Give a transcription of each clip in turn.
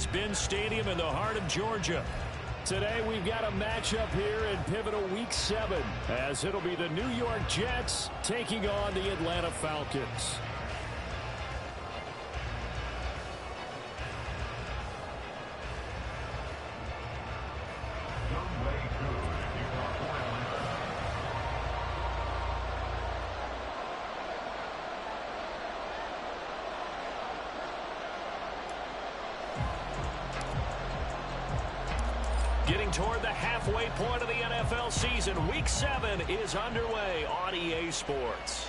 Mercedes-Benz Stadium in the heart of Georgia. Today we've got a matchup here in pivotal Week 7 as it'll be the New York Jets taking on the Atlanta Falcons. Getting toward the halfway point of the NFL season, Week 7 is underway on EA Sports.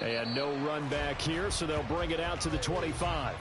And no run back here, so they'll bring it out to the 25.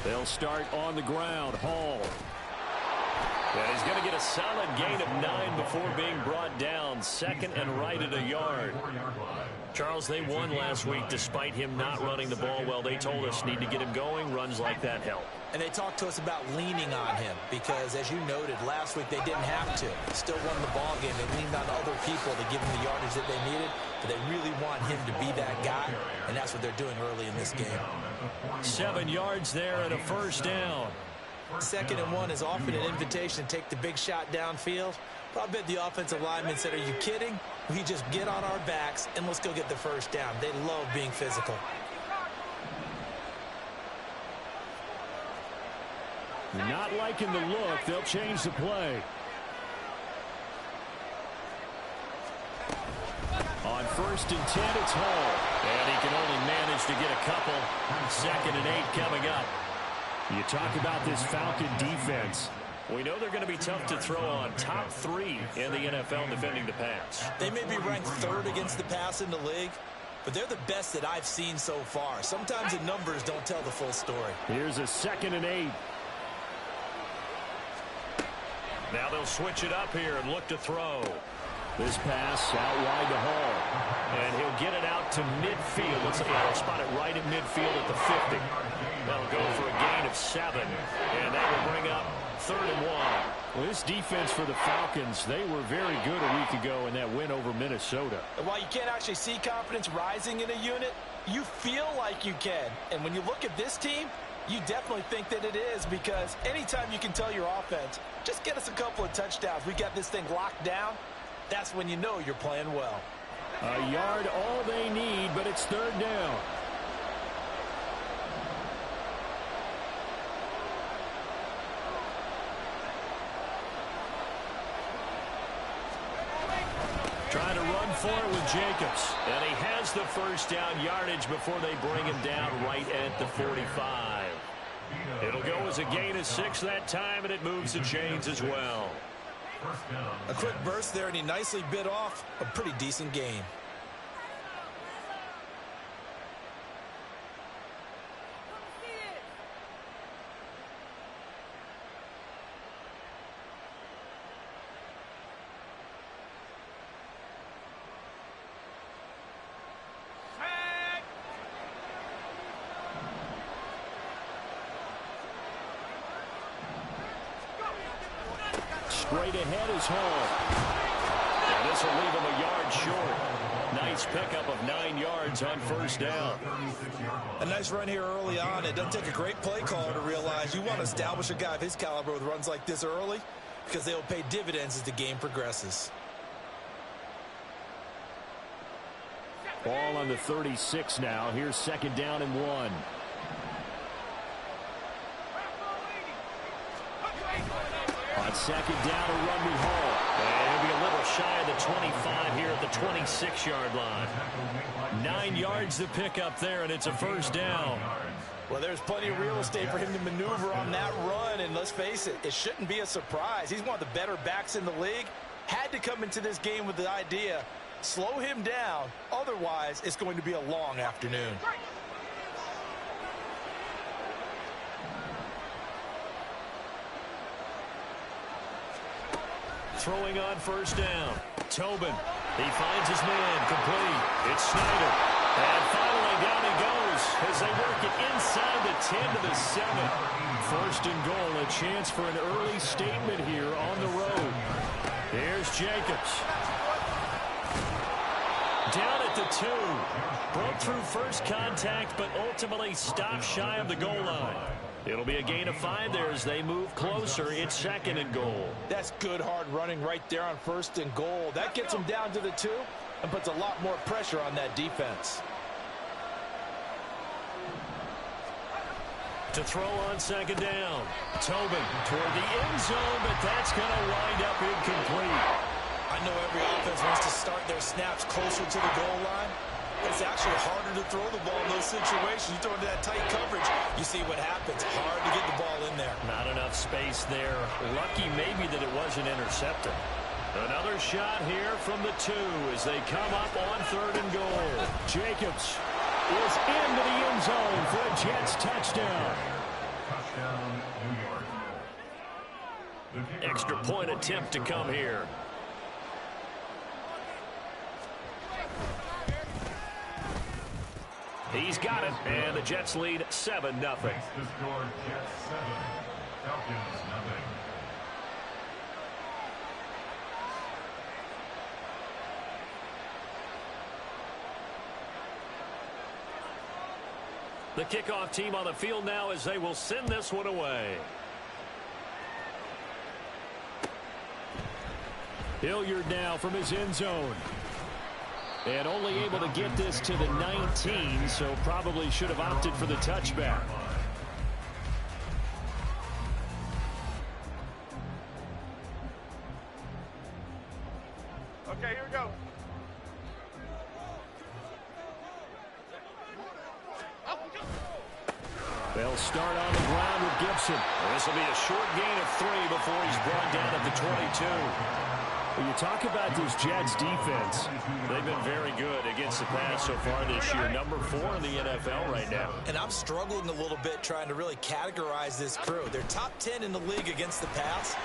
They'll start on the ground. Hall. And he's going to get a solid gain of 9 before being brought down. Second and right at a yard. Charles, they won last week despite him not running the ball well. They told us need to get him going. Runs like that help. And they talked to us about leaning on him because, as you noted, last week they didn't have to. Still won the ball game. They leaned on other people to give them the yardage that they needed, but they really want him to be that guy, and that's what they're doing early in this game. 7 yards there and a first down. 2nd and 1 is often an invitation to take the big shot downfield. But I bet the offensive linemen said, are you kidding? We just get on our backs and let's go get the first down. They love being physical. Not liking the look. They'll change the play. On 1st and 10, it's Hall. And he can only manage to get a couple. 2nd and 8 coming up. You talk about this Falcon defense. We know they're going to be tough to throw on. Top 3 in the NFL defending the pass. They may be ranked 3rd against the pass in the league, but they're the best that I've seen so far. Sometimes the numbers don't tell the full story. Here's a 2nd and 8. Now they'll switch it up here and look to throw. This pass out wide to Hall. And he'll get it out to midfield. They'll spot it right at midfield at the 50. That'll go for a gain of 7. And that will bring up 3rd and 1. Well, this defense for the Falcons, they were very good a week ago in that win over Minnesota. And while you can't actually see confidence rising in a unit, you feel like you can. And when you look at this team, you definitely think that it is, because anytime you can tell your offense, just get us a couple of touchdowns, we got this thing locked down, that's when you know you're playing well. A yard all they need, but it's 3rd down. Trying to run for it with Jacobs. And he has the first down yardage before they bring him down right at the 45. It'll go as a gain of 6 that time, and it moves the chains as well. A quick burst there, and he nicely bit off a pretty decent gain. Straight ahead is Hall. And this will leave him a yard short. Nice pickup of 9 yards on 1st down. A nice run here early on. It doesn't take a great play caller to realize you want to establish a guy of his caliber with runs like this early, because they will pay dividends as the game progresses. Ball on the 36 now. Here's 2nd down and 1. On 2nd down, a run with Hall. And he'll be a little shy of the 25 here at the 26-yard line. 9 yards to pick up there, and it's a 1st down. Well, there's plenty of real estate for him to maneuver on that run. And let's face it, it shouldn't be a surprise. He's one of the better backs in the league. Had to come into this game with the idea, slow him down. Otherwise, it's going to be a long afternoon. Throwing on first down. Tobin. He finds his man. Complete. It's Snyder. And finally down he goes as they work it inside the 10 to the 7. First and goal. A chance for an early statement here on the road. Here's Jacobs. Down at the 2. Broke through first contact, but ultimately stopped shy of the goal line. It'll be a gain of 5 there as they move closer. It's second and goal. That's good hard running right there on first and goal. That gets them down to the 2 and puts a lot more pressure on that defense. To throw on second down. Tobin toward the end zone, but that's going to wind up incomplete. I know every offense wants to start their snaps closer to the goal line. It's actually harder to throw the ball in those situations. You throw into that tight coverage, you see what happens. Hard to get the ball in there. Not enough space there. Lucky maybe that it wasn't intercepted. Another shot here from the 2 as they come up on third and goal. Jacobs is into the end zone for a Jets touchdown. Extra point attempt to come here. He's got it, and the Jets lead 7-0. The kickoff team on the field now as they will send this one away. Hilliard now from his end zone. And only able to get this to the 19, so probably should have opted for the touchback. Okay, here we go. They'll start on the ground with Gibson. This will be a short gain of 3 before he's brought down at the 22. When you talk about this Jets defense, they've been very good against the pass so far this year. Number 4 in the NFL right now. And I'm struggling a little bit trying to really categorize this crew. They're top 10 in the league against the pass,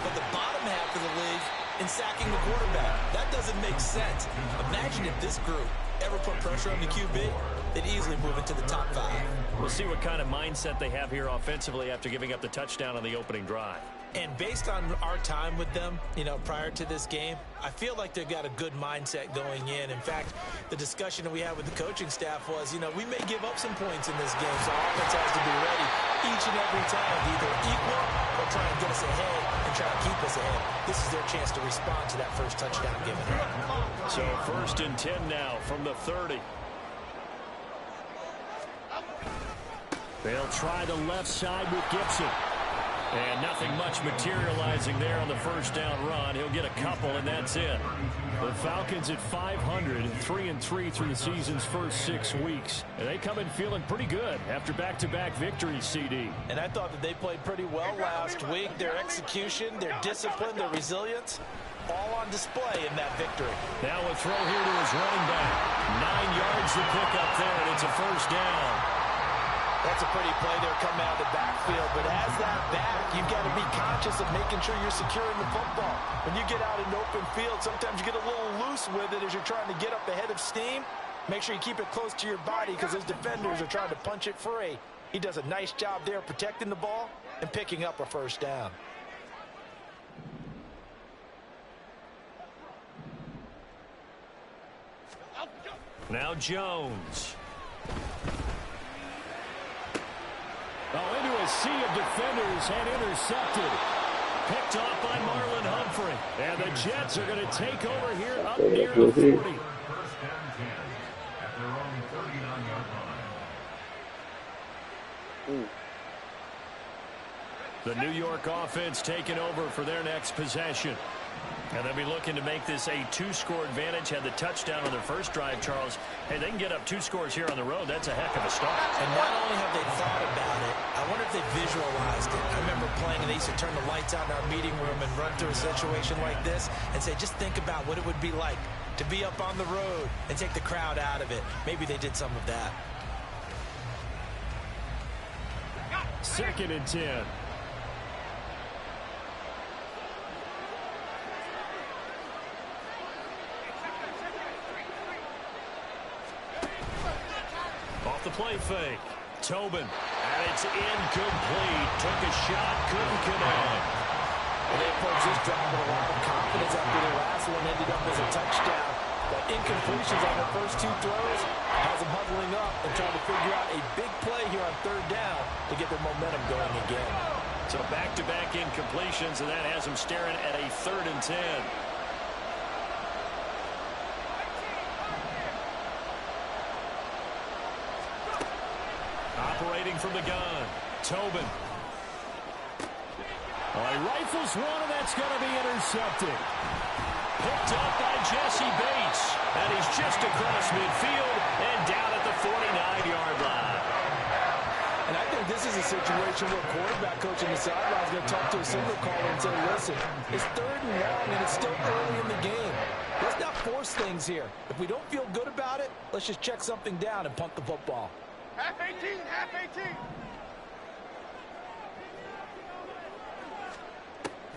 but the bottom half of the league in sacking the quarterback. That doesn't make sense. Imagine if this group ever put pressure on the QB, they'd easily move into the top 5. We'll see what kind of mindset they have here offensively after giving up the touchdown on the opening drive. And based on our time with them, prior to this game, I feel like they've got a good mindset going in. In fact, the discussion that we had with the coaching staff was, we may give up some points in this game, so our offense has to be ready each and every time to either equal or try and get us ahead and try to keep us ahead. This is their chance to respond to that first touchdown given up. So first and 10 now from the 30. They'll try the left side with Gibson. And nothing much materializing there on the first down run. He'll get a couple, and that's it. The Falcons at 500, 3-3 through the season's first 6 weeks. And they come in feeling pretty good after back-to-back victories, CD. And I thought that they played pretty well last week. Their execution, their discipline, their resilience, all on display in that victory. Now a throw here to his running back. 9 yards to pick up there, and it's a first down. That's a pretty play there coming out of the backfield. But as that back, you've got to be conscious of making sure you're securing the football. When you get out in open field, sometimes you get a little loose with it as you're trying to get up ahead of steam. Make sure you keep it close to your body because those defenders are trying to punch it free. He does a nice job there protecting the ball and picking up a first down. Now Jones. Into a sea of defenders and intercepted. Picked off by Marlon Humphrey. And the Jets are going to take over here up near the 40. The New York offense taking over for their next possession. And they'll be looking to make this a 2-score advantage. Had the touchdown on their first drive, Charles. Hey, they can get up 2 scores here on the road. That's a heck of a start. And not only have they thought about it, I wonder if they visualized it. I remember playing used to turn the lights out in our meeting room and run through a situation like this and say, just think about what it would be like to be up on the road and take the crowd out of it. Maybe they did some of that. 2nd and 10. Off the play fake. Tobin. And it's incomplete. Took a shot. Couldn't connect. And they approached this drive with a lot of confidence after the last one ended up as a touchdown. But incompletions on their first 2 throws has them huddling up and trying to figure out a big play here on 3rd down to get their momentum going again. So back-to-back incompletions, and that has them staring at a 3rd and 10. Operating from the gun, Tobin. Well, he rifles one, and that's going to be intercepted. Picked up by Jesse Bates, and he's just across midfield and down at the 49-yard line. And I think this is a situation where quarterback coach on the sideline is going to talk to a signal caller and say, listen, it's 3rd and long, and it's still early in the game. Let's not force things here. If we don't feel good about it, let's just check something down and punt the football. Half 18, half 18.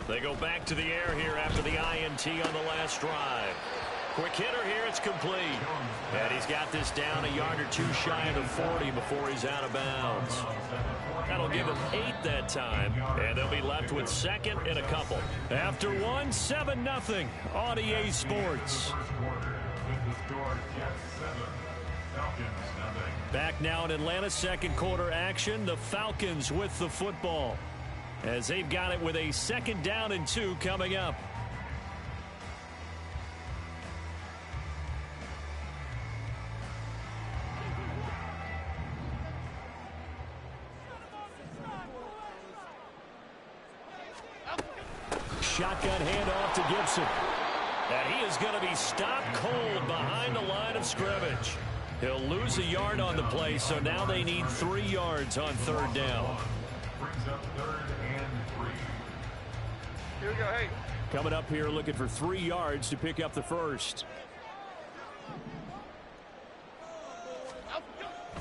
They go back to the air here after the INT on the last drive. Quick hitter here, it's complete. And he's got this down a yard or 2 shy of the 40 before he's out of bounds. That'll give him 8 that time, and they'll be left with 2nd and a couple. After 1, 7-0 on EA Sports. Back now in Atlanta, 2nd quarter action. The Falcons with the football, as they've got it with a 2nd down and 2 coming up. Shotgun handoff to Gibson. And he is going to be stopped cold behind the line of scrimmage. He'll lose a yard on the play, so now they need 3 yards on 3rd down. Here we go, hey. Coming up here looking for 3 yards to pick up the first.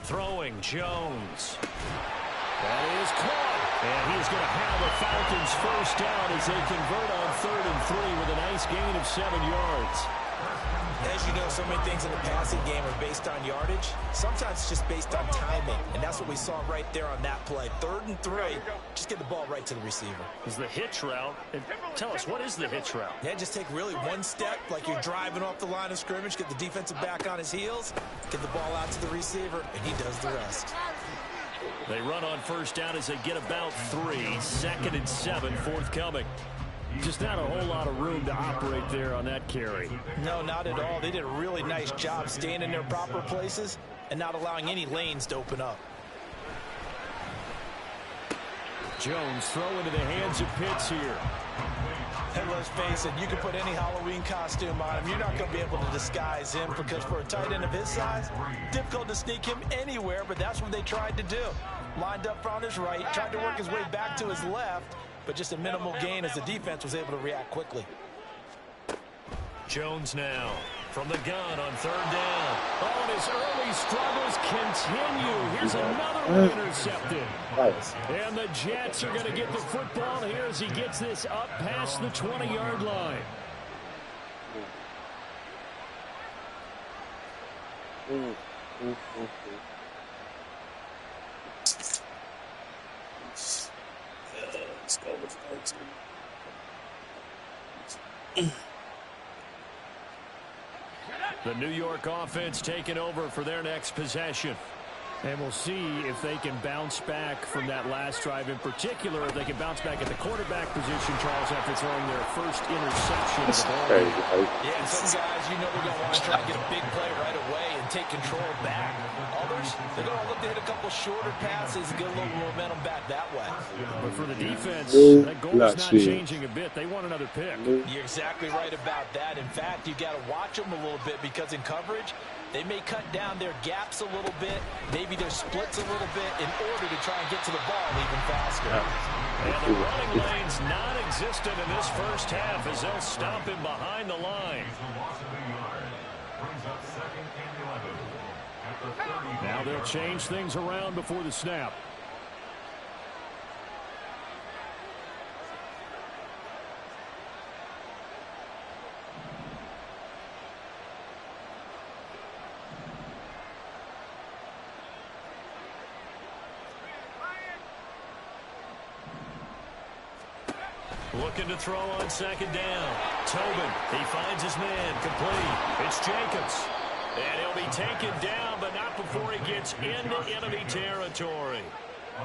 Throwing Jones. That is caught. And he's going to have the Falcons first down as they convert on 3rd and 3 with a nice gain of 7 yards. As you know, so many things in the passing game are based on yardage. Sometimes it's just based on timing, and that's what we saw right there on that play. 3rd and 3, just get the ball right to the receiver. Is the hitch route. And tell us, what is the hitch route? Yeah, just take really one step like you're driving off the line of scrimmage, get the defensive back on his heels, get the ball out to the receiver, and he does the rest. They run on first down as they get about 3. 2nd and 7, forthcoming. Just not a whole lot of room to operate there on that carry. No, not at all. They did a really nice job staying in their proper places and not allowing any lanes to open up. Jones throw into the hands of Pitts here. And let's face it, you can put any Halloween costume on him. You're not going to be able to disguise him because for a tight end of his size, difficult to sneak him anywhere, but that's what they tried to do. Lined up on his right, tried to work his way back to his left, but just a minimal gain as the defense was able to react quickly. Jones now from the gun on 3rd down. Oh, and his early struggles continue. Here's another one intercepted. Nice. And the Jets are going to get the football here as he gets this up past the 20-yard line. Let's go with The New York offense taking over for their next possession. And we'll see if they can bounce back from that last drive. In particular, if they can bounce back at the quarterback position, Charles, after throwing their first interception of the ball. Yeah, and some guys, you know, they're going to want to try to get a big play right away and take control back. Others, they're going to look to hit a couple shorter passes and get a little momentum back that way. But for the defense, that goal is not changing a bit. They want another pick. You're exactly right about that. In fact, you got to watch them a little bit because in coverage, they may cut down their gaps a little bit, maybe their splits a little bit in order to try and get to the ball even faster. And the running lane's non-existent in this first half as they'll stop him behind the line. Now they'll change things around before the snap. Looking to throw on second down. Tobin, he finds his man, complete. It's Jacobs. And he'll be taken down, but not before he gets into enemy territory.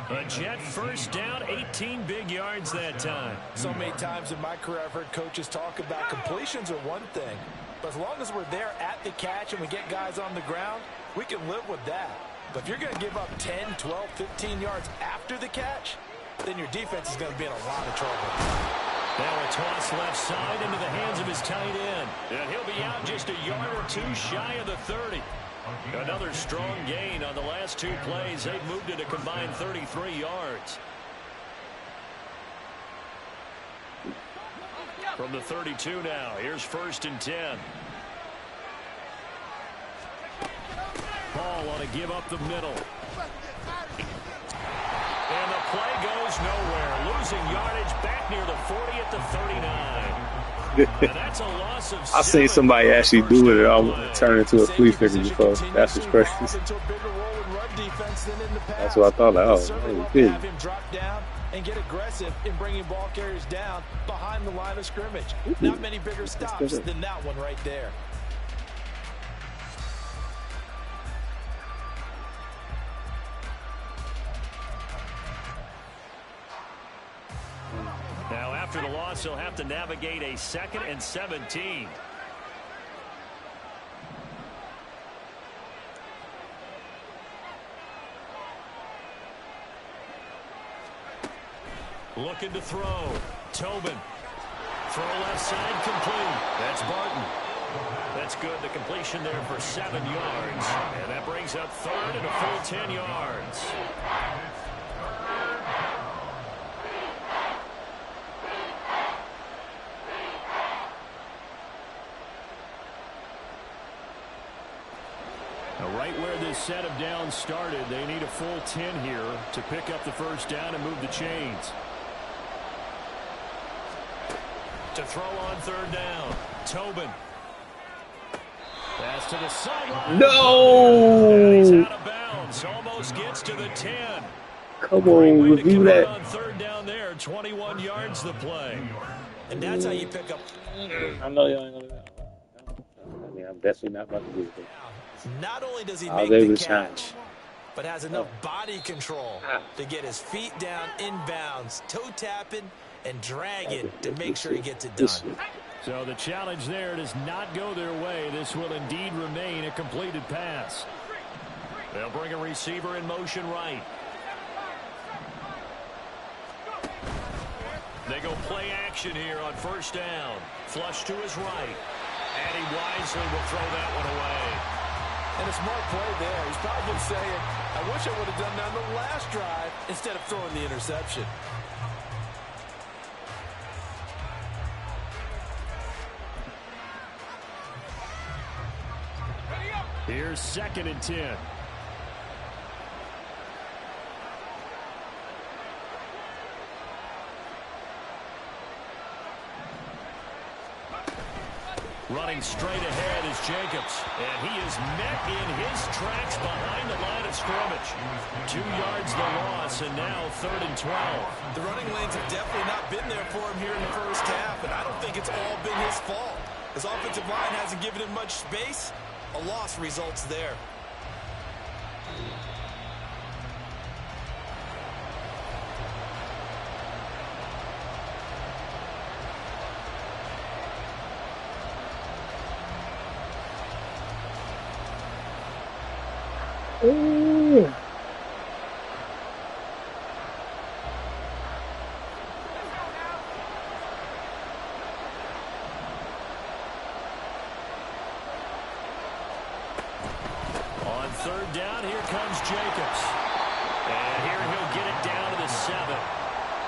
A Jet first down, 18 big yards that time. So many times in my career I've heard coaches talk about completions are one thing. But as long as we're there at the catch and we get guys on the ground, we can live with that. But if you're going to give up 10, 12, 15 yards after the catch, then your defense is going to be in a lot of trouble. Now a toss left side into the hands of his tight end. And he'll be out just a yard or two shy of the 30. Another strong gain on the last two plays. They've moved it a combined 33 yards. From the 32 now, here's 1st and 10. Ball on a give up the middle. And the play goes nowhere. Losing yardage back near the 40 at the 39. And that's a loss of I seen somebody actually do it and almost turn into a flea flicker before. That's his precious. That's what I thought. Like, oh, hey, have him drop down and get aggressive in bringing ball carriers down behind the line of scrimmage. Not many bigger stops than that one right there. Now, after the loss, he'll have to navigate a 2nd and 17. Looking to throw. Tobin. Throw left side, complete. That's Barton. That's good. The completion there for 7 yards. And that brings up 3rd and a full 10 yards. Right where this set of downs started, they need a full 10 here to pick up the first down and move the chains. To throw on 3rd down, Tobin. Pass to the sideline. No! And he's out of bounds. Almost gets to the 10. Come on, review that. On 3rd down there, 21 yards the play. And that's how you pick up. I know y'all ain't gonna do that. I mean, I'm definitely not about to do it. Not only does he I was make able the to shine. catch, but has enough body control to get his feet down inbounds, toe tapping, and dragging to make sure he gets it done. So the challenge there does not go their way. This will indeed remain a completed pass. They'll bring a receiver in motion right. They go play action here on 1st down. Flush to his right. And he wisely will throw that one away. And a smart play there. He's probably saying, I wish I would have done that on the last drive instead of throwing the interception. Here's 2nd and 10. Running straight ahead is Jacobs. And he is met in his tracks behind the line of scrimmage. 2 yards the loss, and now 3rd and 12. The running lanes have definitely not been there for him here in the first half, and I don't think it's all been his fault. His offensive line hasn't given him much space. A loss results there. Ooh. On 3rd down, here comes Jacobs. And here he'll get it down to the 7.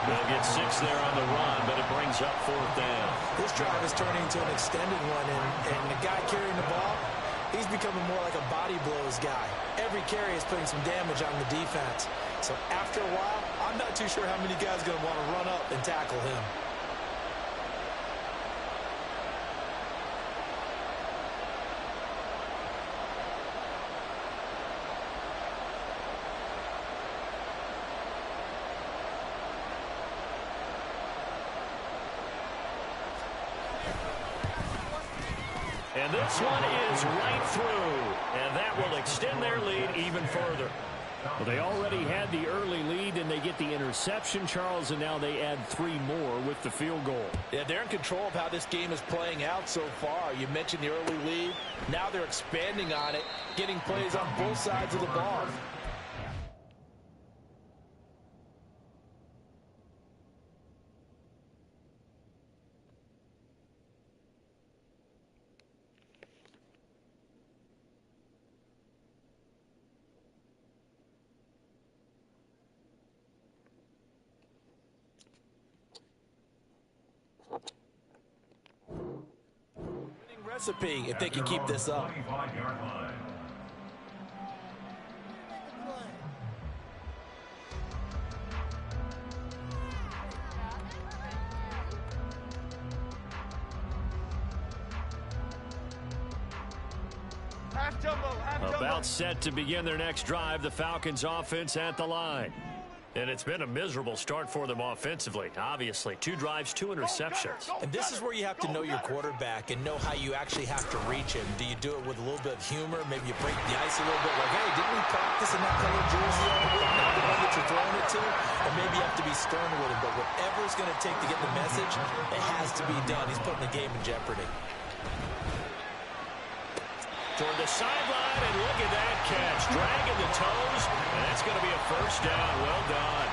They'll get 6 there on the run, but it brings up 4th down. This drive is turning into an extended one, and the guy carrying the ball, he's becoming more like a body blows guy. Every carry is putting some damage on the defense. So after a while, I'm not too sure how many guys are going to want to run up and tackle him. And this one is right through, and that will extend their lead even further. Well, they already had the early lead, and they get the interception, Charles, and now they add 3 more with the field goal. Yeah, they're in control of how this game is playing out so far. You mentioned the early lead. Now they're expanding on it, getting plays on both sides of the ball. Recipe if they can keep this up. Half jumbo, half jumbo. About set to begin their next drive, the Falcons offense at the line. And it's been a miserable start for them offensively. Obviously, 2 drives, 2 interceptions. And this is where you have to know your quarterback and know how you actually have to reach him. Do you do it with a little bit of humor? Maybe you break the ice a little bit, like, hey, didn't we practice in that color jersey all week? Not the one that you're throwing it to. Or maybe you have to be stern with him. But whatever it's going to take to get the message, it has to be done. He's putting the game in jeopardy. Toward the sideline, and look at that catch. Dragging the toes, and that's going to be a first down. Well done.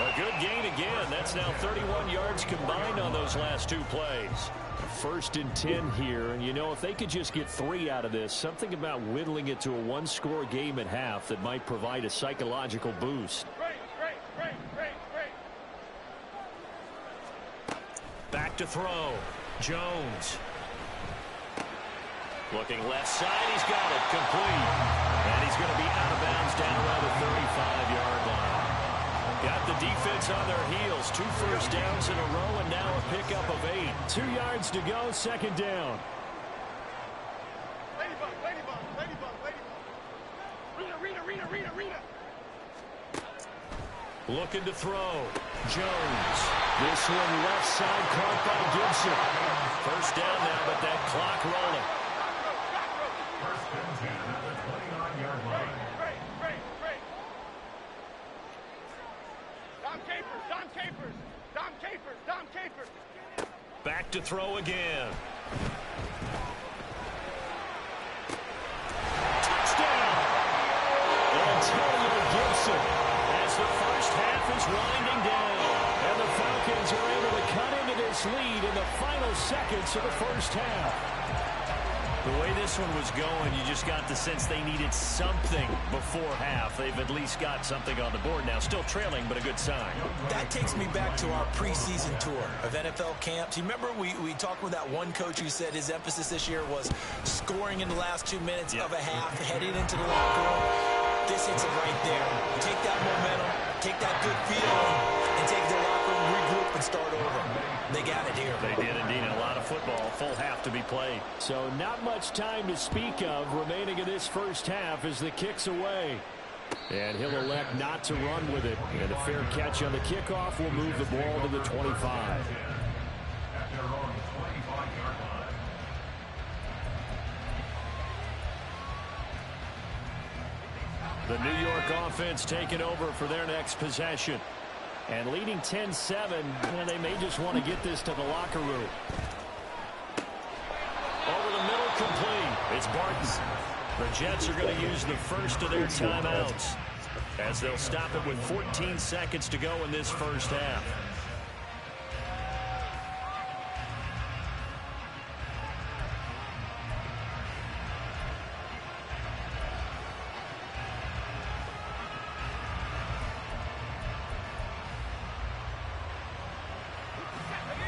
A good gain again. That's now 31 yards combined on those last 2 plays. 1st and 10 here, and you know, if they could just get 3 out of this, something about whittling it to a 1-score game at half that might provide a psychological boost. Great. Back to throw. Jones. Looking left side, he's got it, complete. And he's going to be out of bounds down around the 35-yard line. Got the defense on their heels. 2 first downs in a row, and now a pickup of 8. 2 yards to go, 2nd down. Ladybug. Rita. Looking to throw. Jones. This one left side, caught by Gibson. First down now, but that clock rolling. Dom Capers. Back to throw again. Touchdown! Antonio Gibson as the first half is winding down. And the Falcons are able to cut into this lead in the final seconds of the first half. The way this one was going, you just got the sense they needed something before half. They've at least got something on the board now. Still trailing, but a good sign. That takes me back to our preseason tour of NFL camps. You remember we talked with that one coach who said his emphasis this year was scoring in the last 2 minutes of a half, heading into the locker room. This hits it right there. Take that momentum, take that good feeling, and take the locker room, regroup, and start over. They got it here. They did indeed. A lot of football, full half to be played. So not much time to speak of remaining in this first half as the kick's away. And he'll elect not to run with it. And a fair catch on the kickoff will move the ball to the 25. The New York offense taking over for their next possession. And leading 10-7, and they may just want to get this to the locker room. Over the middle, complete. It's Barton. The Jets are going to use the first of their timeouts as they'll stop it with 14 seconds to go in this first half.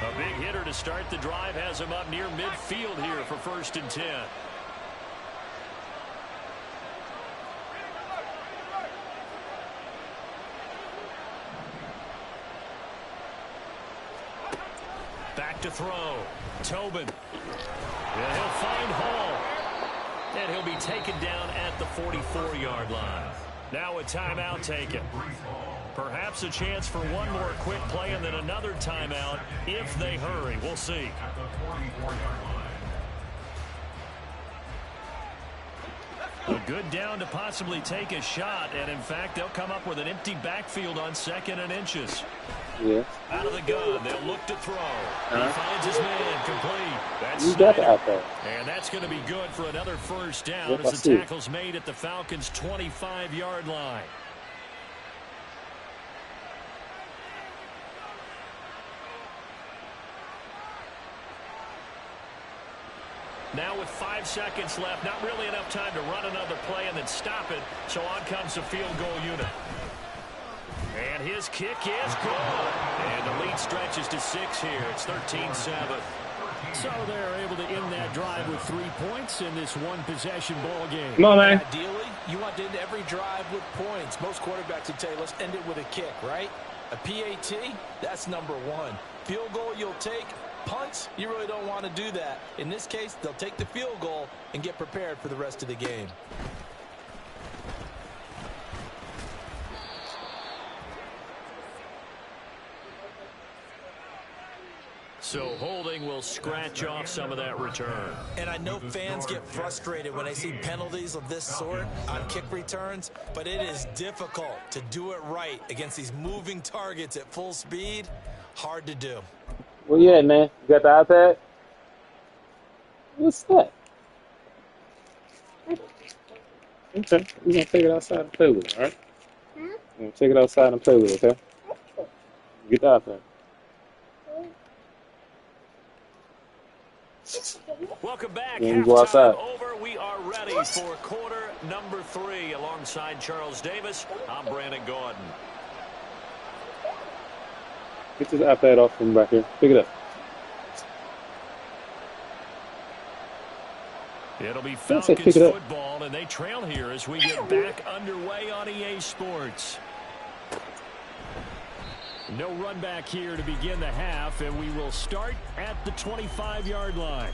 A big hitter to start the drive has him up near midfield here for 1st and 10. Back to throw. Tobin. And he'll find Hall. And he'll be taken down at the 44-yard line. Now a timeout taken. Perhaps a chance for one more quick play and then another timeout if they hurry. We'll see. A good down to possibly take a shot, and in fact, they'll come up with an empty backfield on 2nd and inches. Yeah. Out of the gun, they'll look to throw. He finds his man complete. That's You got out there. and that's going to be good for another 1st down Yep, as the tackle's made at the Falcons' 25-yard line. Now with 5 seconds left, not really enough time to run another play and then stop it, so on comes the field goal unit. And his kick is good. And the lead stretches to 6 here. It's 13-7. So they're able to end that drive with 3 points in this one-possession ball game. Come on, man. Ideally, you want to end every drive with points. Most quarterbacks would say, let's end it with a kick, right? A PAT, that's number 1. Field goal you'll take. Punts, you really don't want to do that. In this case, they'll take the field goal and get prepared for the rest of the game. So holding will scratch off some of that return. And I know fans get frustrated when they see penalties of this sort on kick returns, but it is difficult to do it right against these moving targets at full speed. Hard to do. Where you at, man? You got the iPad? What's that? Okay. We're going to take it outside and play with it, all right? We're going to take it outside and play with it, okay? Get the iPad. Welcome back. Yeah, you go outside. Halftime over. We are ready for quarter number 3. Alongside Charles Davis, I'm Brandon Gordon. Get this iPad off from back here. Pick it up. It'll be pick Falcons it up. football, and they trail here as we get back underway on EA Sports. No run back here to begin the half, and we will start at the 25-yard line.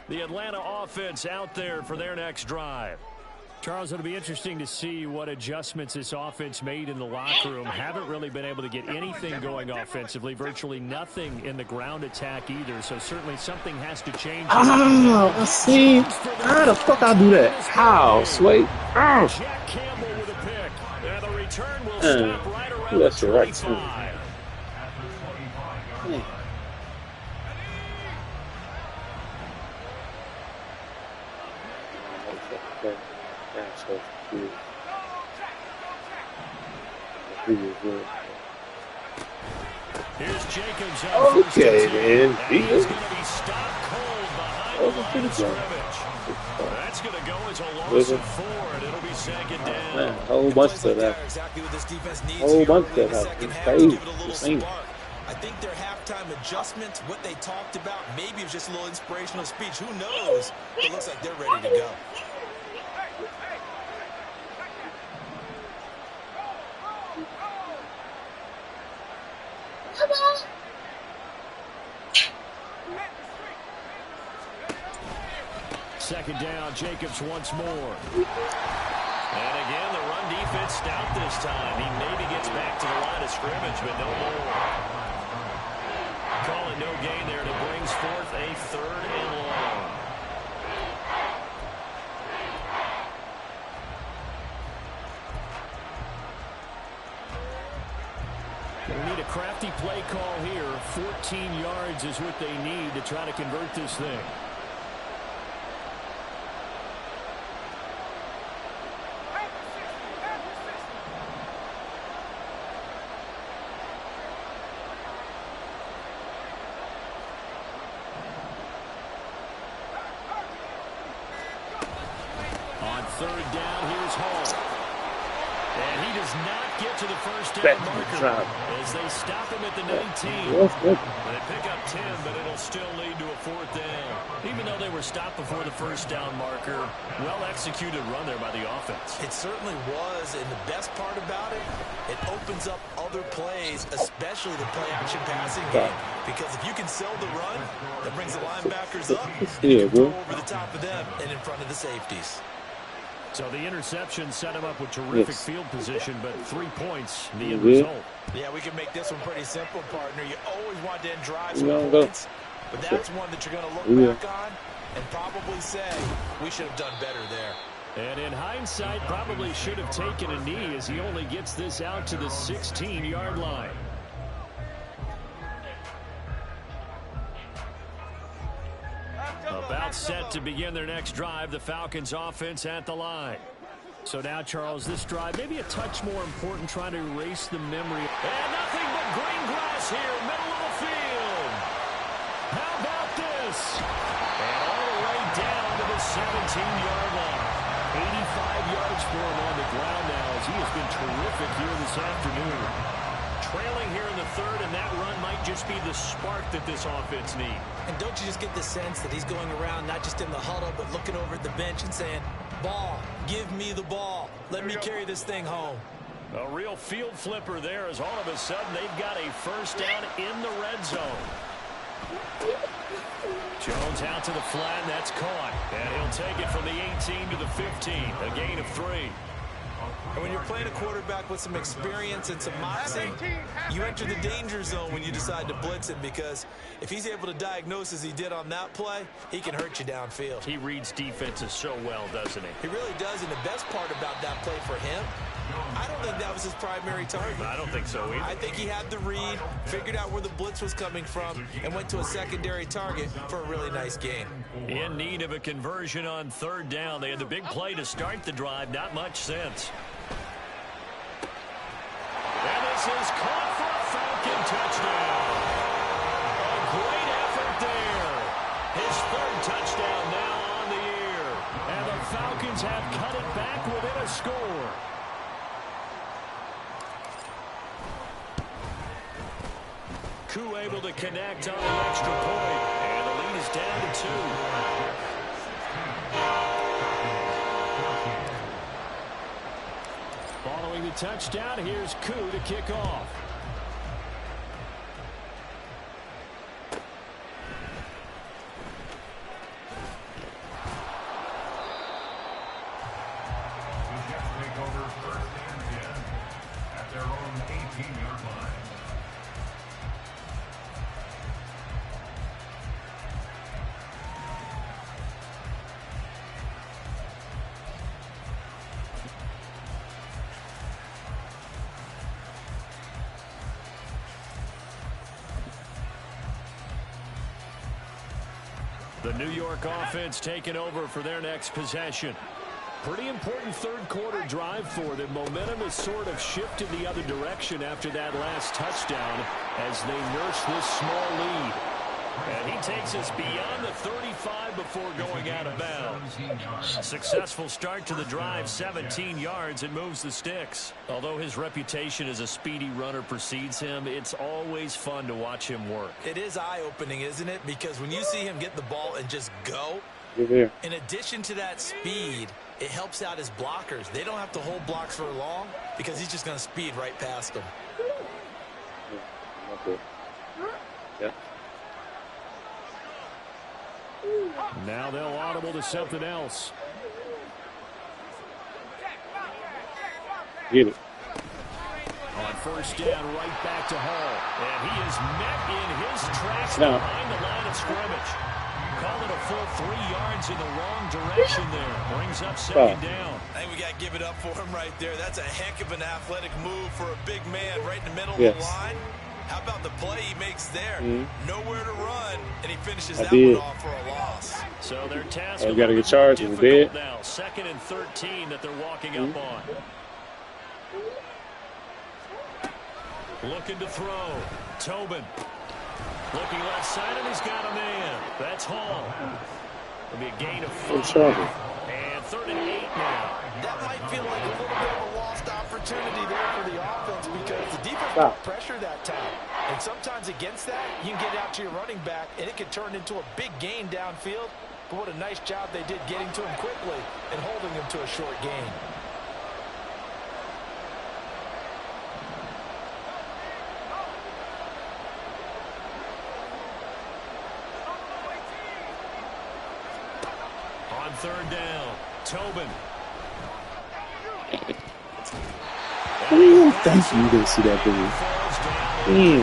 The Atlanta offense out there for their next drive. Charles, it'll be interesting to see what adjustments this offense made in the locker room. Haven't really been able to get anything going offensively. Virtually nothing in the ground attack either. So certainly something has to change. Oh, I see. How the fuck I do that? How? Sway. Oh. Jack Campbell with a pick. And the return will stop right around the That's right. 25. Here's Jacobs on first Okay, and 10. man. And he's going to be stopped cold behind the line of scrimmage. That's going to go as a loss of 4, and it'll be 2nd down. Man, a whole bunch of that. Exactly what this defense needs Whole here bunch early in of the that. second half Crazy. to give it a little Insane. spark. I think their halftime adjustments, what they talked about, maybe it was just a little inspirational speech. Who knows? It looks like they're ready to go. Second down, Jacobs once more. And again, the run defense stout this time. He maybe gets back to the line of scrimmage, but no more. Call it no gain there, and it brings forth a 3rd and long. We need a crafty play call here. 14 yards is what they need to try to convert this thing. On 3rd down, here's Hall. And he does not get to the first down marker as they stop him at the 19. They pick up 10, but it'll still lead to a 4th down. Even though they were stopped before the first down marker, well-executed run there by the offense. It certainly was, and the best part about it, it opens up other plays, especially the play-action passing game. Because if you can sell the run, that brings the linebackers up, and you can throw over the top of them and in front of the safeties. So the interception set him up with terrific field position, but 3 points, the end result. Yeah, we can make this one pretty simple, partner. You always want to end drives with points, but that's one that you're going to look back on and probably say, we should have done better there. And in hindsight, probably should have taken a knee as he only gets this out to the 16-yard line. About set to begin their next drive, the Falcons offense at the line. So now, Charles, this drive maybe a touch more important, trying to erase the memory. And nothing but green grass here, middle of the field. How about this? And all the way down to the 17-yard line. 85 yards for him on the ground now as he has been terrific here this afternoon. Trailing here in the 3rd, and that run might just be the spark that this offense needs. And don't you just get the sense that he's going around not just in the huddle, but looking over at the bench and saying, ball, give me the ball. Let me carry this thing home. A real field flipper there as all of a sudden they've got a first down in the red zone. Jones out to the flat, and that's caught. And he'll take it from the 18 to the 15, a gain of 3. And when you're playing a quarterback with some experience and some moxie, you enter the danger zone when you decide to blitz him, because if he's able to diagnose as he did on that play, he can hurt you downfield. He reads defenses so well, doesn't he? He really does, and the best part about that play for him, I don't think that was his primary target. I don't think so either. I think he had the read, figured out where the blitz was coming from, and went to a secondary target for a really nice gain. In need of a conversion on 3rd down. They had the big play to start the drive, not much sense. And this is caught for a Falcon touchdown. A great effort there. His 3rd touchdown now on the year. And the Falcons have cut it back within a score. Koo able to connect on the extra point. And the lead is down to 2. Following the touchdown, here's Koo to kick off. Take over 1st and 10 at their own 18-yard line. The New York offense taking over for their next possession. Pretty important 3rd quarter drive for them. Momentum has sort of shifted the other direction after that last touchdown as they nurse this small lead. And he takes us beyond the 35 before going out of bounds. Successful start to the drive, 17 yards, and moves the sticks. Although his reputation as a speedy runner precedes him, it's always fun to watch him work. It is eye-opening, isn't it? Because when you see him get the ball and just go, in addition to that speed, it helps out his blockers. They don't have to hold blocks for long because he's just going to speed right past them. Yeah. Now they'll audible to something else. Get it. On 1st down, right back to Hall. And he is met in his tracks behind the line of scrimmage. Call it a full 3 yards in the wrong direction there. Brings up 2nd down. I think we got to give it up for him right there. That's a heck of an athletic move for a big man right in the middle of the line. How about the play he makes there? Nowhere to run, and he finishes that one off for a loss. So their task got to get charged. It's dead. Now, 2nd and 13 that they're walking up on. Looking to throw. Tobin. Looking left side, and he's got a man. That's Hall. It'll be a gain of 4. And 3rd and 8 now. That might feel like a little bit of a lost opportunity. opportunity there for the offense because the defense brought pressure that time. And sometimes against that, you can get out to your running back, and it can turn into a big gain downfield. But what a nice job they did getting to him quickly and holding him to a short gain. On third down, Tobin. Ooh, thank you. You didn't see that, did you? And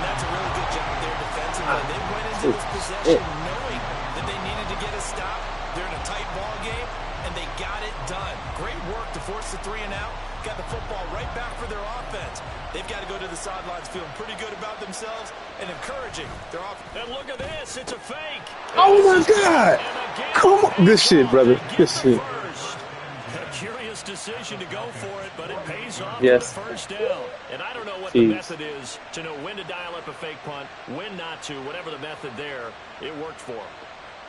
that's a really good job there defensively. They went into this possession knowing that they needed to get a stop. They're in a tight ball game, and they got it done. Great work to force the 3 and out. Got the football right back for their offense. They've got to go to the sidelines feeling pretty good about themselves and encouraging their offense. And look at this. It's a fake. Oh, my God. Come on. Good shit, brother. Good shit. A curious decision to go for it, but it pays off Yes. for the first down. And I don't know what the method is to know when to dial up a fake punt, when not to. Whatever the method there, it worked for him.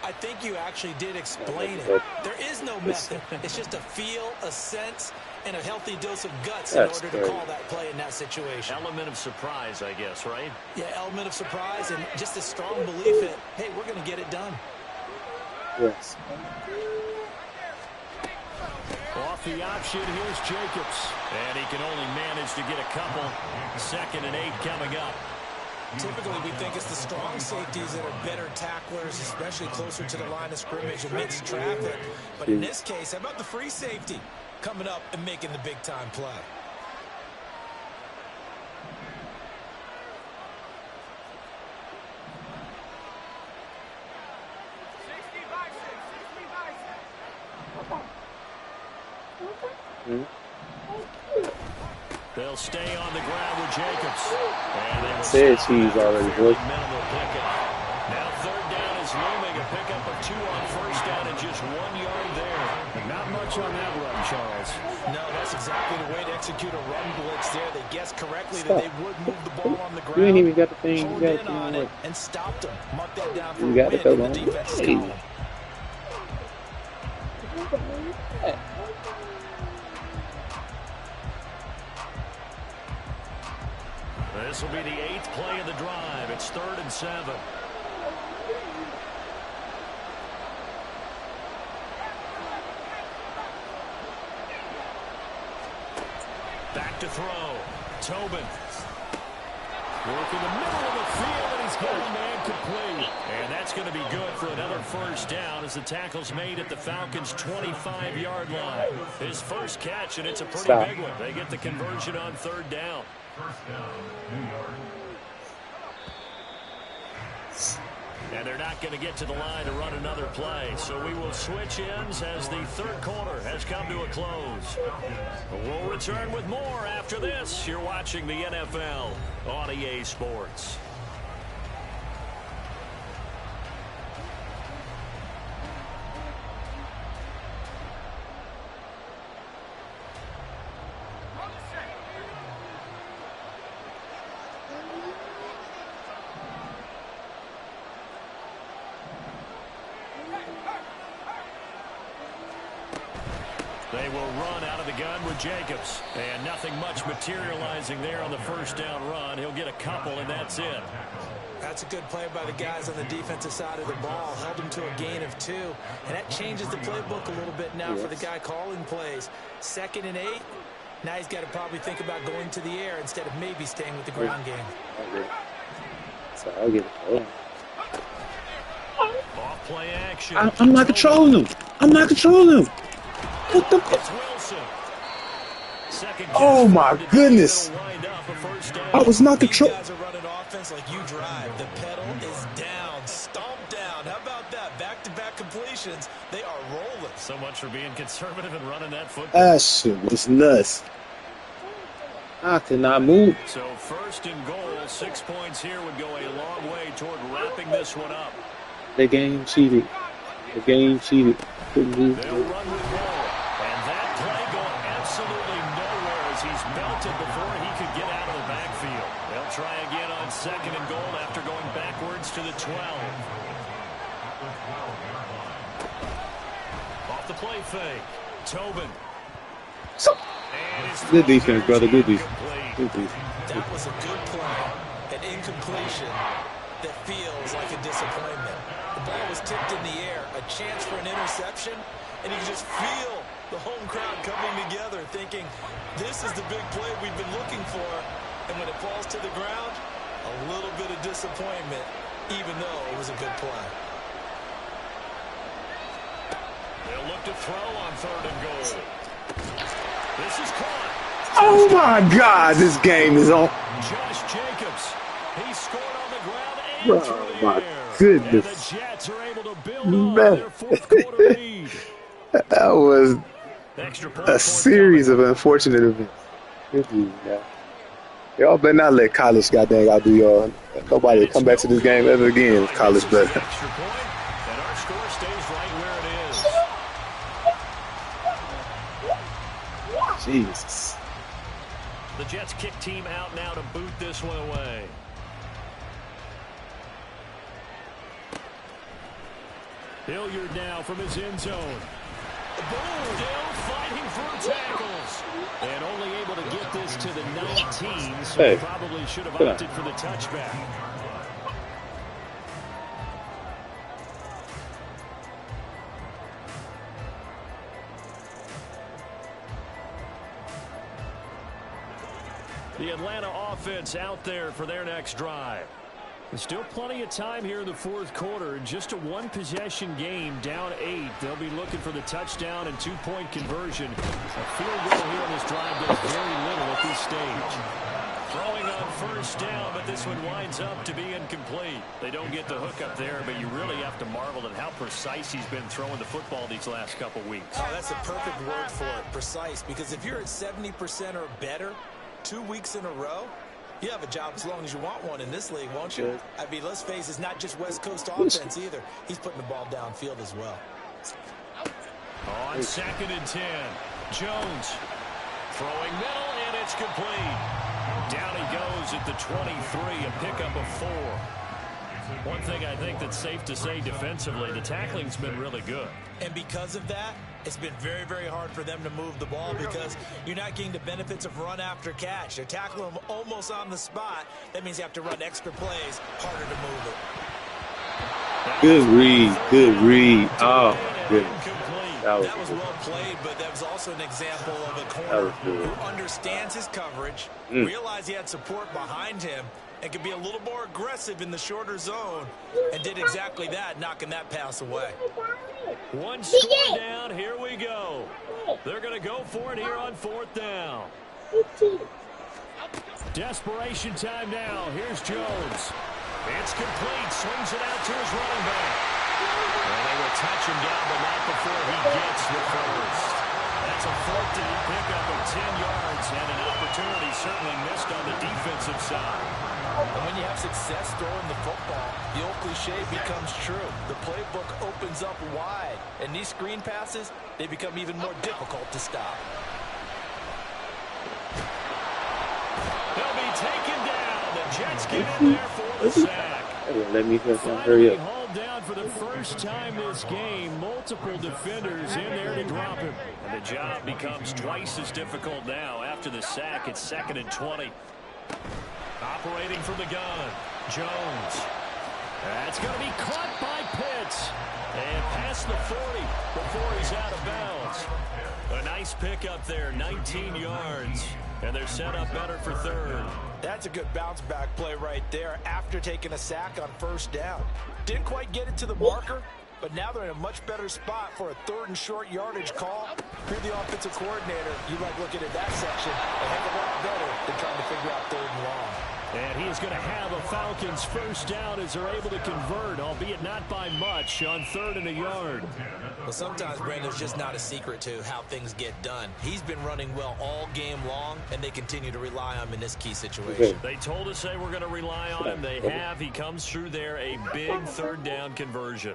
I think you actually did explain it. There is no method. It's just a feel, a sense, and a healthy dose of guts in order to call that play in that situation. Element of surprise, I guess, right? Yeah, element of surprise and just a strong belief that, hey, we're going to get it done. Yes. Off the option, here's Jacobs. And he can only manage to get a couple. 2nd and 8 coming up. Typically, we think it's the strong safeties that are better tacklers, especially closer to the line of scrimmage amidst traffic. But in this case, how about the free safety coming up and making the big-time play? They'll stay on the ground with Jacobs. And they said cheese already, boy. Minimal pickup. Now 3rd down is looming. A pickup of 2 on 1st down and just 1 yard there. Not much on that run, Charles. No, that's exactly the way to execute a run blitz there. They guessed correctly that they would move the ball on the ground. You ain't even got the thing. You Honed got in the thing on on it and stopped them. Mark that down for You a got win to go in the on. defense's Hey. column. This will be the 8th play of the drive. It's 3rd and 7. Back to throw. Tobin. Working the middle of the field, and he's got a man complete. And that's going to be good for another 1st down as the tackle's made at the Falcons' 25-yard line. His first catch, and it's a pretty big one. They get the conversion on 3rd down. 1st down, New York. And they're not going to get to the line to run another play. So we will switch ends as the 3rd quarter has come to a close. We'll return with more after this. You're watching the NFL on EA Sports. They will run out of the gun with Jacobs. And nothing much materializing there on the 1st down run. He'll get a couple, and that's it. That's a good play by the guys on the defensive side of the ball. Held him to a gain of 2. And that changes the playbook a little bit now for the guy calling plays. 2nd and 8. Now he's got to probably think about going to the air instead of maybe staying with the ground game. So I'll get it. Off play action. I'm not controlling him. I'm not controlling him. What the fuck? Oh my goodness! I was not controlling. These guys are running offense like you drive. The pedal is down, stomped down. How about that? Back-to-back completions. They are rolling. So much for being conservative and running that football. That shit was nuts. I could not move. So 1st and goal, 6 points here would go a long way toward wrapping this one up. The game cheated. The game cheated. Couldn't do it. They'll run with ball. And that play going absolutely nowhere as he's belted before he could get out of the backfield. They'll try again on 2nd and goal after going backwards to the 12. Off the play fake. Tobin. And Good defense, brother. Good defense. Good defense. That was a good play. An incompletion that feels like a disappointment. The ball was tipped in the air, a chance for an interception, and you just feel the home crowd coming together thinking, this is the big play we've been looking for. And when it falls to the ground, a little bit of disappointment, even though it was a good play. They'll look to throw on 3rd and goal. This is caught. Oh my God, this game is on. Josh Jacobs. He scored on the ground and Oh through the my air. goodness. And the Jets are able to build on Man. their 4th quarter lead. That was Extra point a series of unfortunate events. Good dude, man. Y'all better not let college goddamn outdo y'all. Nobody will come back to this game ever again if college better. Extra point, and our score stays right where it is. Jesus. The Jets kick team out now to boot this one away. Hilliard now from his end zone. Still fighting for tackles. And only able to get this to the 19, so probably should have opted for the touchback. The Atlanta offense out there for their next drive. There's still plenty of time here in the 4th quarter. Just a one-possession game, down 8. They'll be looking for the touchdown and 2-point conversion. A field goal here on this drive does very little at this stage. Throwing on 1st down, but this one winds up to be incomplete. They don't get the hook up there, but you really have to marvel at how precise he's been throwing the football these last couple weeks. Oh, that's a perfect word for it, precise, because if you're at 70% or better 2 weeks in a row, you have a job as long as you want one in this league, won't you? I mean, let's face it, it's not just West Coast offense either. He's putting the ball downfield as well. On 2nd and 10, Jones throwing middle, and it's complete. Down he goes at the 23, a pickup of 4. One thing I think that's safe to say defensively, the tackling's been really good. And because of that, it's been very, very hard for them to move the ball because you're not getting the benefits of run after catch. They're tackling them almost on the spot. That means you have to run extra plays, harder to move it. Good read. Good read. Oh, goodness. That was well played, but that was also an example of a corner who understands his coverage, realized he had support behind him, and could be a little more aggressive in the shorter zone, and did exactly that, knocking that pass away. One score down, here we go. They're going to go for it here on 4th down. Desperation time now. Here's Jones. It's complete. Swings it out to his running back. And they will touch him down, but not before he gets the first. That's a 4th down pickup of 10 yards, and an opportunity certainly missed on the defensive side. And when you have success throwing the football, the old cliche becomes true. The playbook opens up wide, and these screen passes, they become even more difficult to stop. They'll be taken down. The Jets get in there for the sack. Let me hurry up. Hauled down for the first time this game. Multiple defenders in there to drop him. And the job becomes twice as difficult now. After the sack, it's 2nd and 20. Operating from the gun, Jones. That's going to be caught by Pitts. And past the 40 before he's out of bounds. A nice pickup there, 19 yards. And they're set up better for 3rd. That's a good bounce back play right there after taking a sack on 1st down. Didn't quite get it to the marker, but now they're in a much better spot for a 3rd and short yardage call. If you're the offensive coordinator, you like looking at that section a heck of a lot better than trying to figure out 3rd and long. And he is going to have a Falcons 1st down as they're able to convert, albeit not by much, on 3rd and a yard. Well, sometimes, Brandon, there's just not a secret to how things get done. He's been running well all game long, and they continue to rely on him in this key situation. They told us they were going to rely on him. They have. He comes through there, a big 3rd down conversion.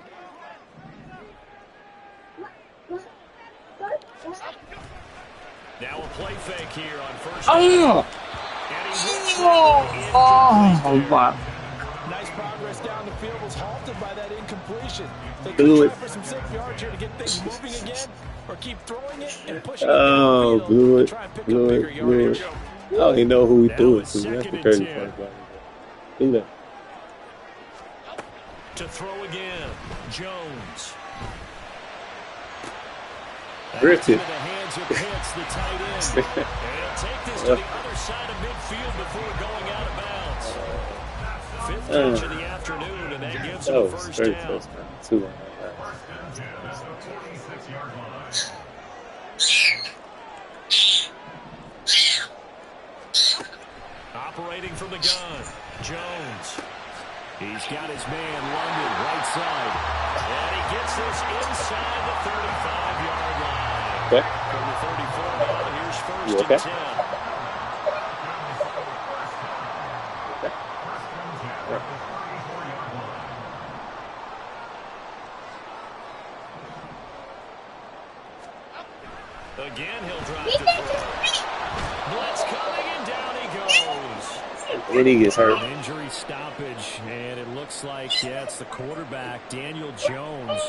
Now a play fake here on 1st down. Oh my. Nice progress down the field was halted by that incompletion. They Do could it. try for some safe yards here to get things moving again, or keep throwing it and pushing it Oh, downfield blew to it. try and pick up Blew bigger it. Blew yardage. it. I don't even know who we Now threw it it's to. That's the 2nd and crazy 10. part about it. Do that. To throw again, Jones. Drifted. Into the hands of Pitts, the tight end. And he'll take this to the other side of midfield before going out of bounds. 5th catch of the afternoon, and that gives him a first very down. close, man. Too long. Operating from the gun, Jones. He's got his man, London, right side. And he gets this inside the 35-yard line. Okay. From the 34 now, here's first You okay? and 10. Again, he'll drop to throw. Blitz coming, and down he goes. Then he gets hurt. An injury stoppage, and it looks like, yeah, it's the quarterback, Daniel Jones,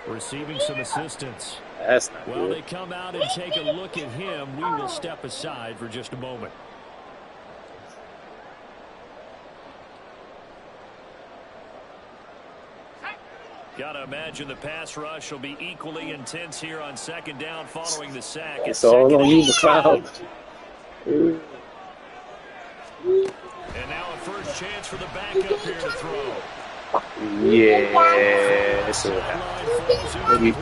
receiving some assistance. That's not Well, good. they come out and take a look at him. We will step aside for just a moment. Got to imagine the pass rush will be equally intense here on 2nd down following the sack. It's all on you, McLeod. And now a first chance for the backup here to throw. Yeah, that's what happened.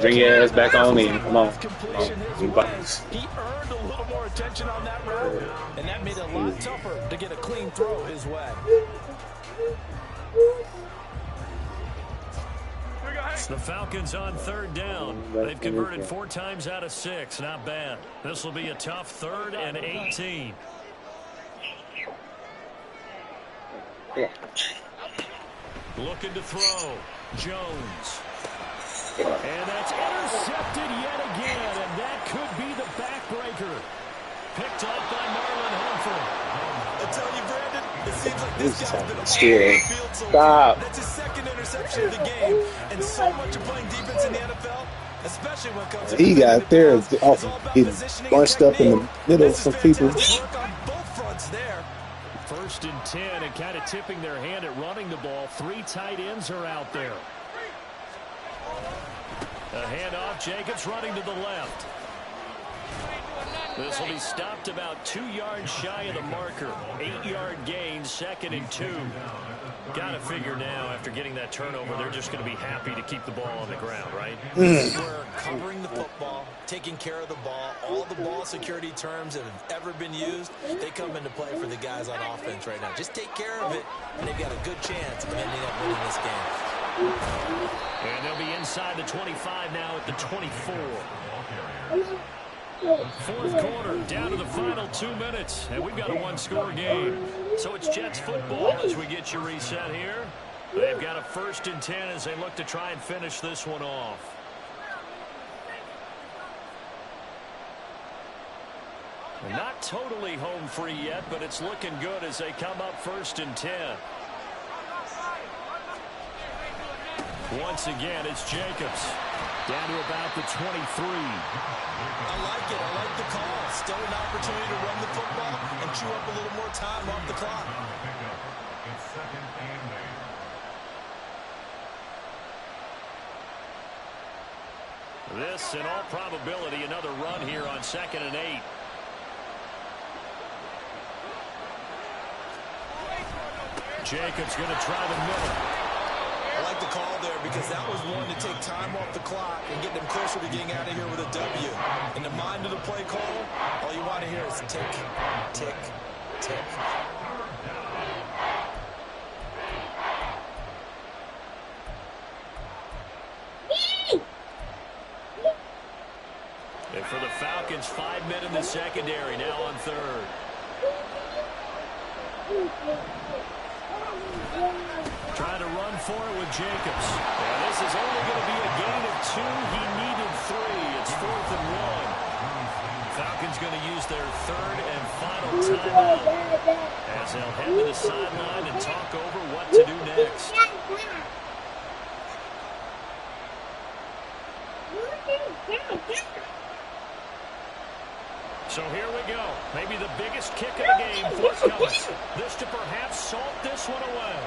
Bring your ass back on in. Come on. Come on. You buttons. He earned a little more attention on that route, and that made it a lot tougher to get a clean throw his way. The Falcons on 3rd down. They've converted 4 times out of 6. Not bad. This will be a tough 3rd and 18. Looking to throw. Jones. And that's intercepted yet again, and that could be the backbreaker. Picked up by Marlon Humphrey. I tell you, Brandon, it seems like this guy's been all over Scared. the field so Stop. far. That's his 2nd interception of the game, and so much of playing defense in the NFL, especially when it comes to He got there it's off all about getting positioning bunched and up in the technique. middle of This some is people. fantastic work on both fronts there. 1st and 10, and kind of tipping their hand at running the ball. 3 tight ends are out there. A handoff, Jacobs running to the left. This will be stopped about 2 yards shy of the marker. 8-yard gain, 2nd and 2. Got to figure now, after getting that turnover, they're just going to be happy to keep the ball on the ground, right? We're covering the football, taking care of the ball. All the ball security terms that have ever been used, they come into play for the guys on offense right now. Just take care of it, and they've got a good chance of ending up winning this game. And they'll be inside the 25 now at the 24. 4th quarter, down to the final 2 minutes, and we've got a 1-score game. So it's Jets football as we get you reset here. They've got a 1st and 10 as they look to try and finish this one off. And not totally home free yet, but it's looking good as they come up 1st and 10. Once again, it's Jacobs. Down to about the 23. I like it. I like the call. Still an opportunity to run the football and chew up a little more time off the clock. It's 2nd and 8. This, in all probability, another run here on 2nd and 8. Jacobs going to try the middle. I like the call there because that was one to take time off the clock and get them closer to getting out of here with a W. In the mind of the play caller, all you want to hear is tick, tick, tick. And for the Falcons, 5 men in the secondary, now on 3rd. Trying to run for it with Jacobs. And this is only going to be a gain of 2. He needed 3. It's 4th and 1. Falcons going to use their third and final timeout as they'll head to the sideline and talk over what to do next. So here we go. Maybe the biggest kick of the game forthcoming. This to perhaps salt this one away.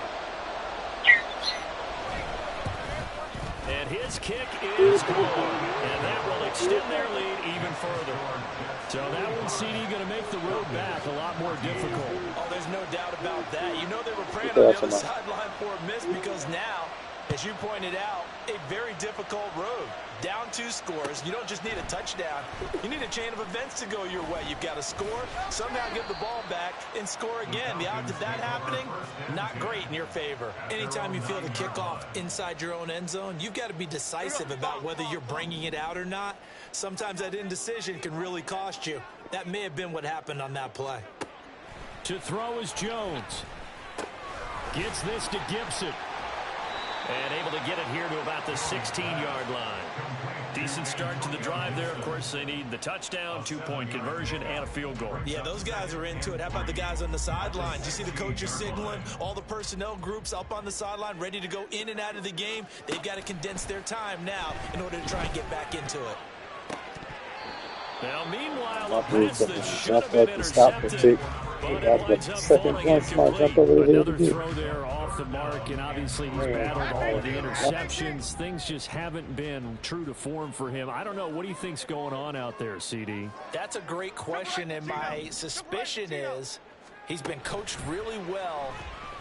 And his kick is good. And that will extend their lead even further. So that one, CD, going to make the road back a lot more difficult. Oh, there's no doubt about that. You know they were praying on the other sideline for a miss because now, as you pointed out, a very difficult road. Down 2 scores. You don't just need a touchdown. You need a chain of events to go your way. You've got to score, somehow get the ball back, and score again. The odds of that happening, not great in your favor. Anytime you feel the kickoff inside your own end zone, you've got to be decisive about whether you're bringing it out or not. Sometimes that indecision can really cost you. That may have been what happened on that play. To throw is Jones. Gets this to Gibson. And able to get it here to about the 16-yard line. Decent start to the drive there. Of course, they need the touchdown, 2-point conversion, and a field goal. Yeah, those guys are into it. How about the guys on the sideline? Do you see the coaches signaling? All the personnel groups up on the sideline ready to go in and out of the game. They've got to condense their time now in order to try and get back into it. Now, meanwhile, a pass that should have been intercepted. But it winds up falling incomplete. Another throw there off the mark, and obviously he's battled all of the interceptions. Things just haven't been true to form for him. I don't know. What do you think's going on out there, CD? That's a great question, and my suspicion is he's been coached really well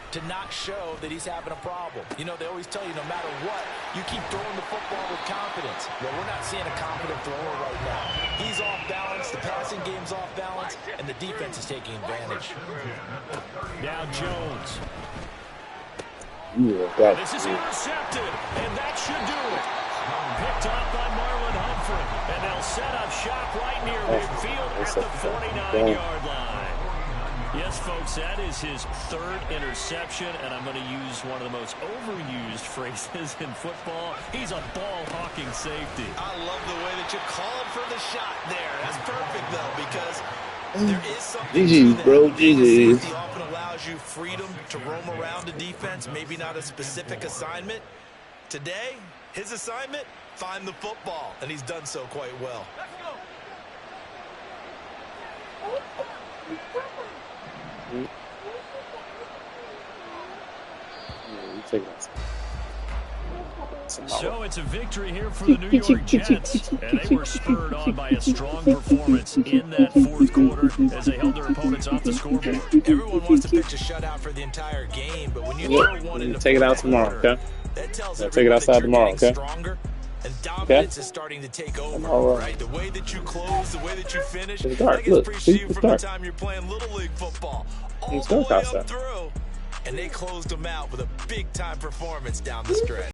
to not show that he's having a problem. You know, they always tell you no matter what, you keep throwing the football with confidence. Well, we're not seeing a confident thrower right now. He's off balance, the passing game's off balance, and the defense is taking advantage. Now Jones. Yeah, this is intercepted, and that should do it. Picked up by Marlon Humphrey, and they'll set up shop right near midfield at the 49-yard line. Yes, folks, that is his third interception, and I'm going to use one of the most overused phrases in football. He's a ball-hawking safety. I love the way that you called for the shot there. That's perfect, though, because there is something GG, bro, GG. Safety often allows you freedom to roam around the defense, maybe not a specific assignment. Today, his assignment, find the football, and he's done so quite well. Let's go. So it's a victory here for the New York Jets, and they were spurred on by a strong performance in that fourth quarter as they held their opponents off the scoreboard. Everyone wants to pitch a shutout for the entire game, but when you throw one in the take it out tomorrow, okay? That tells take it outside tomorrow, okay? Stronger, and dominance is starting to take over, right? The way that you close, the way that you finish, I think it's preached to you from the time you're playing Little League football all the way up through, and they closed them out with a big-time performance down the stretch.